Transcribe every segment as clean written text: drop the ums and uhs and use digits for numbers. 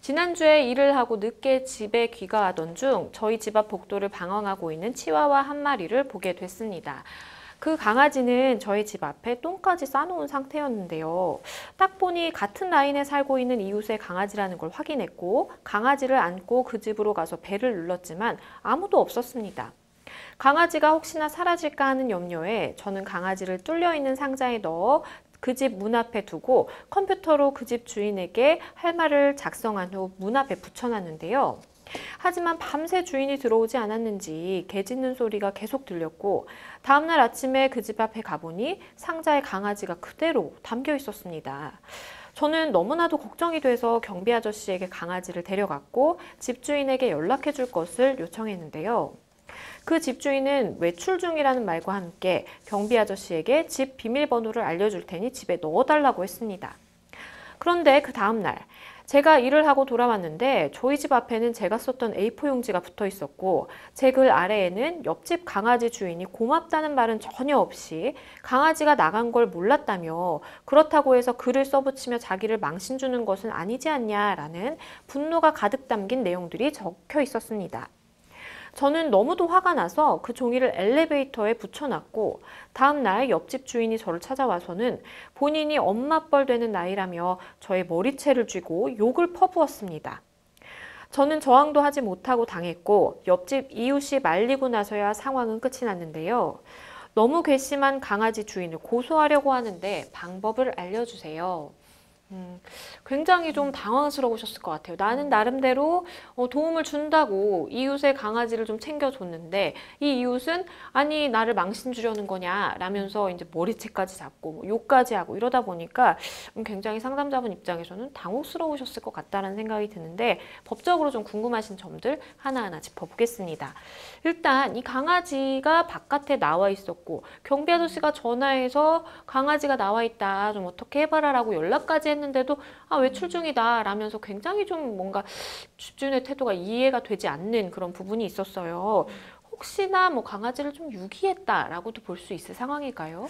지난주에 일을 하고 늦게 집에 귀가하던 중 저희 집 앞 복도를 방황하고 있는 치와와 한 마리를 보게 됐습니다. 그 강아지는 저희 집 앞에 똥까지 싸놓은 상태였는데요. 딱 보니 같은 라인에 살고 있는 이웃의 강아지라는 걸 확인했고 강아지를 안고 그 집으로 가서 벨을 눌렀지만 아무도 없었습니다. 강아지가 혹시나 사라질까 하는 염려에 저는 강아지를 뚫려 있는 상자에 넣어 그 집 문 앞에 두고 컴퓨터로 그 집 주인에게 할 말을 작성한 후 문 앞에 붙여놨는데요. 하지만 밤새 주인이 들어오지 않았는지 개 짖는 소리가 계속 들렸고 다음날 아침에 그 집 앞에 가보니 상자에 강아지가 그대로 담겨 있었습니다. 저는 너무나도 걱정이 돼서 경비 아저씨에게 강아지를 데려갔고 집주인에게 연락해 줄 것을 요청했는데요. 그 집주인은 외출 중이라는 말과 함께 경비 아저씨에게 집 비밀번호를 알려줄 테니 집에 넣어달라고 했습니다. 그런데 그 다음날 제가 일을 하고 돌아왔는데 저희 집 앞에는 제가 썼던 A4 용지가 붙어 있었고 제 글 아래에는 옆집 강아지 주인이 고맙다는 말은 전혀 없이 강아지가 나간 걸 몰랐다며 그렇다고 해서 글을 써붙이며 자기를 망신 주는 것은 아니지 않냐라는 분노가 가득 담긴 내용들이 적혀 있었습니다. 저는 너무도 화가 나서 그 종이를 엘리베이터에 붙여놨고 다음날 옆집 주인이 저를 찾아와서는 본인이 엄마뻘 되는 나이라며 저의 머리채를 쥐고 욕을 퍼부었습니다. 저는 저항도 하지 못하고 당했고 옆집 이웃이 말리고 나서야 상황은 끝이 났는데요. 너무 괘씸한 강아지 주인을 고소하려고 하는데 방법을 알려주세요. 굉장히 좀 당황스러우셨을 것 같아요. 나는 나름대로 도움을 준다고 이웃의 강아지를 좀 챙겨줬는데 이 이웃은 아니 나를 망신 주려는 거냐 라면서 이제 머리채까지 잡고 뭐 욕까지 하고 이러다 보니까 굉장히 상담자분 입장에서는 당혹스러우셨을 것 같다는 생각이 드는데 법적으로 좀 궁금하신 점들 하나하나 짚어보겠습니다. 일단 이 강아지가 바깥에 나와 있었고 경비 아저씨가 전화해서 강아지가 나와 있다 좀 어떻게 해봐라 라고 연락까지 했는데도 외출 중이다 라면서 굉장히 좀 뭔가 집주인의 태도가 이해가 되지 않는 그런 부분이 있었어요. 혹시나 뭐 강아지를 좀 유기했다라고도 볼 수 있을 상황일까요?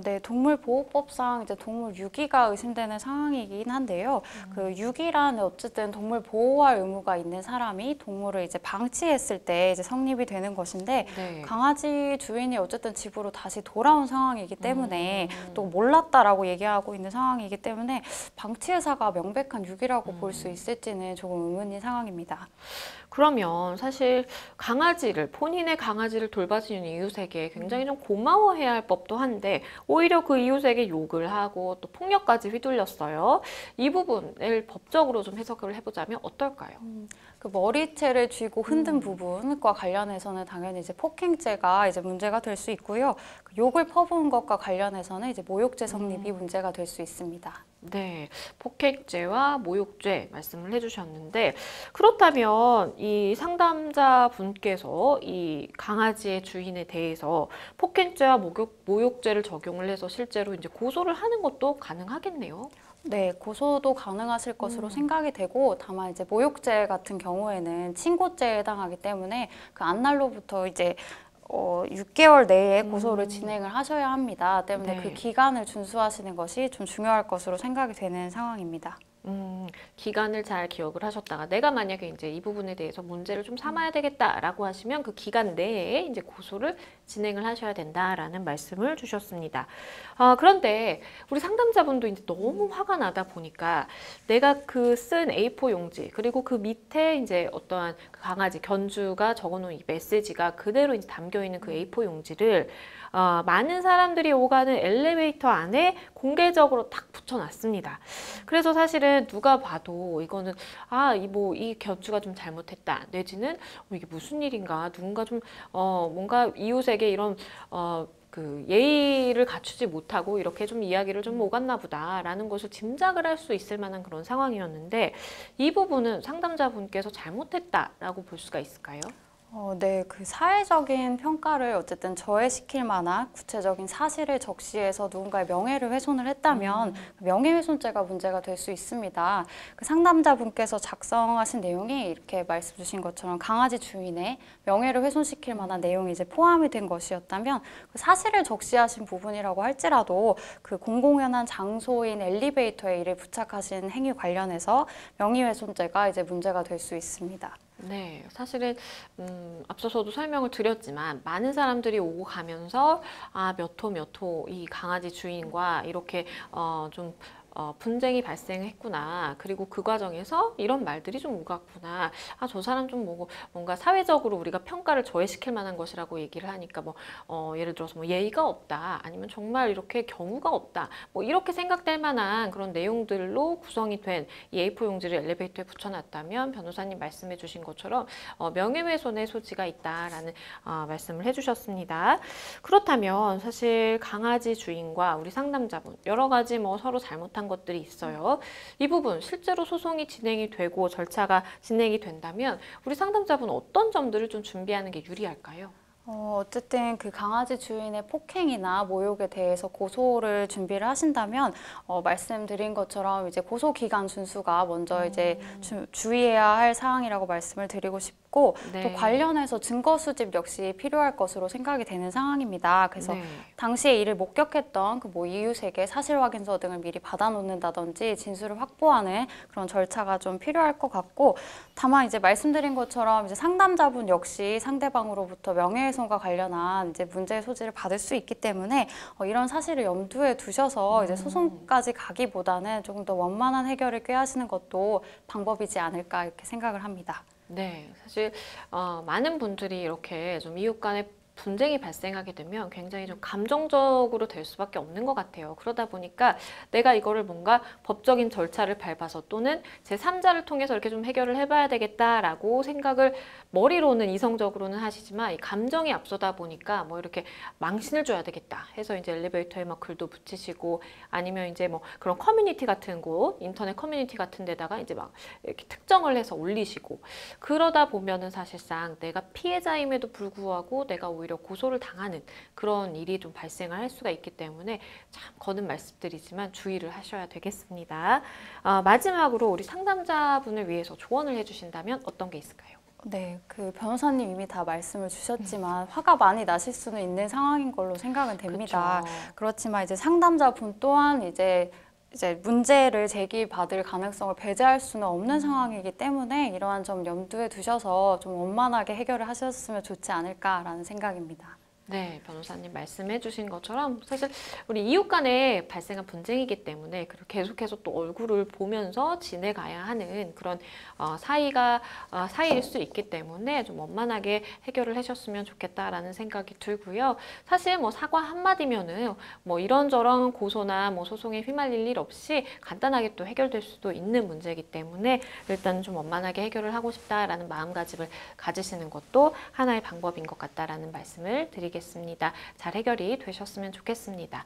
네, 동물보호법상 이제 동물 유기가 의심되는 상황이긴 한데요. 그 유기란 어쨌든 동물 보호할 의무가 있는 사람이 동물을 이제 방치했을 때 이제 성립이 되는 것인데 네. 강아지 주인이 어쨌든 집으로 다시 돌아온 상황이기 때문에 또 몰랐다라고 얘기하고 있는 상황이기 때문에 방치 의사가 명백한 유기라고 볼 수 있을지는 조금 의문인 상황입니다. 그러면 사실 강아지를 본인의 강아지를 돌봐주는 이웃에게 굉장히 좀 고마워해야 할 법도 한데 오히려 그 이웃에게 욕을 하고 또 폭력까지 휘둘렸어요. 이 부분을 법적으로 좀 해석을 해보자면 어떨까요? 그 머리채를 쥐고 흔든 부분과 관련해서는 당연히 이제 폭행죄가 이제 문제가 될 수 있고요. 그 욕을 퍼부은 것과 관련해서는 이제 모욕죄 성립이 문제가 될 수 있습니다. 네, 폭행죄와 모욕죄 말씀을 해주셨는데 그렇다면 이 상담자분께서 이 강아지의 주인에 대해서 폭행죄와 모욕죄를 적용을 해서 실제로 이제 고소를 하는 것도 가능하겠네요. 네, 고소도 가능하실 것으로 생각이 되고 다만 이제 모욕죄 같은 경우에는 친고죄에 해당하기 때문에 그 안날로부터 이제 6개월 내에 고소를 진행을 하셔야 합니다. 때문에 네. 그 기간을 준수하시는 것이 좀 중요할 것으로 생각이 되는 상황입니다. 기간을 잘 기억을 하셨다가 내가 만약에 이제 이 부분에 대해서 문제를 좀 삼아야 되겠다라고 하시면 그 기간 내에 이제 고소를 진행을 하셔야 된다라는 말씀을 주셨습니다. 그런데 우리 상담자분도 이제 너무 화가 나다 보니까 내가 그 쓴 A4 용지 그리고 그 밑에 이제 어떠한 그 강아지 견주가 적어놓은 이 메시지가 그대로 이제 담겨 있는 그 A4 용지를 많은 사람들이 오가는 엘리베이터 안에 공개적으로 딱 붙여놨습니다. 그래서 사실은 누가 봐도 이거는 이 견주가 좀 잘못했다 내지는 이게 무슨 일인가 누군가 좀 뭔가 이웃에게 이런 그 예의를 갖추지 못하고 이렇게 좀 이야기를 좀 오갔나 보다라는 것을 짐작을 할 수 있을 만한 그런 상황이었는데 이 부분은 상담자분께서 잘못했다라고 볼 수가 있을까요? 네, 그 사회적인 평가를 어쨌든 저해시킬 만한 구체적인 사실을 적시해서 누군가의 명예를 훼손을 했다면 명예훼손죄가 문제가 될 수 있습니다. 그 상담자분께서 작성하신 내용이 이렇게 말씀 주신 것처럼 강아지 주인의 명예를 훼손시킬 만한 내용이 이제 포함이 된 것이었다면 그 사실을 적시하신 부분이라고 할지라도 그 공공연한 장소인 엘리베이터에 이를 부착하신 행위 관련해서 명예훼손죄가 이제 문제가 될 수 있습니다. 네, 사실은 앞서서도 설명을 드렸지만 많은 사람들이 오고 가면서 몇 호 이 강아지 주인과 이렇게 좀 분쟁이 발생했구나. 그리고 그 과정에서 이런 말들이 좀 오갔구나. 저 사람 좀 뭔가 사회적으로 우리가 평가를 저해시킬 만한 것이라고 얘기를 하니까 예를 들어서 예의가 없다. 아니면 정말 이렇게 경우가 없다. 이렇게 생각될 만한 그런 내용들로 구성이 된 이 A4 용지를 엘리베이터에 붙여놨다면 변호사님 말씀해 주신 것처럼 명예훼손의 소지가 있다라는 말씀을 해주셨습니다. 그렇다면 사실 강아지 주인과 우리 상담자분 여러 가지 서로 잘못한 것들이 있어요. 이 부분 실제로 소송이 진행이 되고 절차가 진행이 된다면 우리 상담자분 어떤 점들을 좀 준비하는 게 유리할까요? 어쨌든 그 강아지 주인의 폭행이나 모욕에 대해서 고소를 준비를 하신다면 말씀드린 것처럼 이제 고소 기간 준수가 먼저 이제 주의해야 할 사항이라고 말씀을 드리고 싶고 네. 또 관련해서 증거 수집 역시 필요할 것으로 생각이 되는 상황입니다. 그래서 네. 당시에 이를 목격했던 그 이웃에게 사실 확인서 등을 미리 받아놓는다든지 진술을 확보하는 그런 절차가 좀 필요할 것 같고 다만 이제 말씀드린 것처럼 이제 상담자분 역시 상대방으로부터 명예훼손과 관련한 이제 문제의 소지를 받을 수 있기 때문에 이런 사실을 염두에 두셔서 이제 소송까지 가기보다는 조금 더 원만한 해결을 꾀하시는 것도 방법이지 않을까 이렇게 생각을 합니다. 네, 사실 많은 분들이 이렇게 좀 이웃 간의 분쟁이 발생하게 되면 굉장히 좀 감정적으로 될 수밖에 없는 것 같아요. 그러다 보니까 내가 이거를 뭔가 법적인 절차를 밟아서 또는 제3자를 통해서 이렇게 좀 해결을 해봐야 되겠다라고 생각을 머리로는 이성적으로는 하시지만 이 감정이 앞서다 보니까 이렇게 망신을 줘야 되겠다 해서 이제 엘리베이터에 글도 붙이시고 아니면 이제 그런 커뮤니티 같은 곳, 인터넷 커뮤니티 같은 데다가 이제 이렇게 특정을 해서 올리시고 그러다 보면은 사실상 내가 피해자임에도 불구하고 내가 오히려 고소를 당하는 그런 일이 좀 발생을 할 수가 있기 때문에 참 거듭 말씀드리지만 주의를 하셔야 되겠습니다. 마지막으로 우리 상담자분을 위해서 조언을 해주신다면 어떤 게 있을까요? 네, 그 변호사님 이미 다 말씀을 주셨지만 화가 많이 나실 수는 있는 상황인 걸로 생각은 됩니다. 그쵸. 그렇지만 이제 상담자분 또한 이제 문제를 제기받을 가능성을 배제할 수는 없는 상황이기 때문에 이러한 점 염두에 두셔서 좀 원만하게 해결을 하셨으면 좋지 않을까라는 생각입니다. 네, 변호사님 말씀해 주신 것처럼 사실 우리 이웃 간에 발생한 분쟁이기 때문에 계속해서 또 얼굴을 보면서 지내가야 하는 그런 사이일 수 있기 때문에 좀 원만하게 해결을 하셨으면 좋겠다라는 생각이 들고요. 사실 사과 한마디면은 이런저런 고소나 소송에 휘말릴 일 없이 간단하게 또 해결될 수도 있는 문제이기 때문에 일단 좀 원만하게 해결을 하고 싶다라는 마음가짐을 가지시는 것도 하나의 방법인 것 같다라는 말씀을 드리겠습니다. 잘 해결이 되셨으면 좋겠습니다.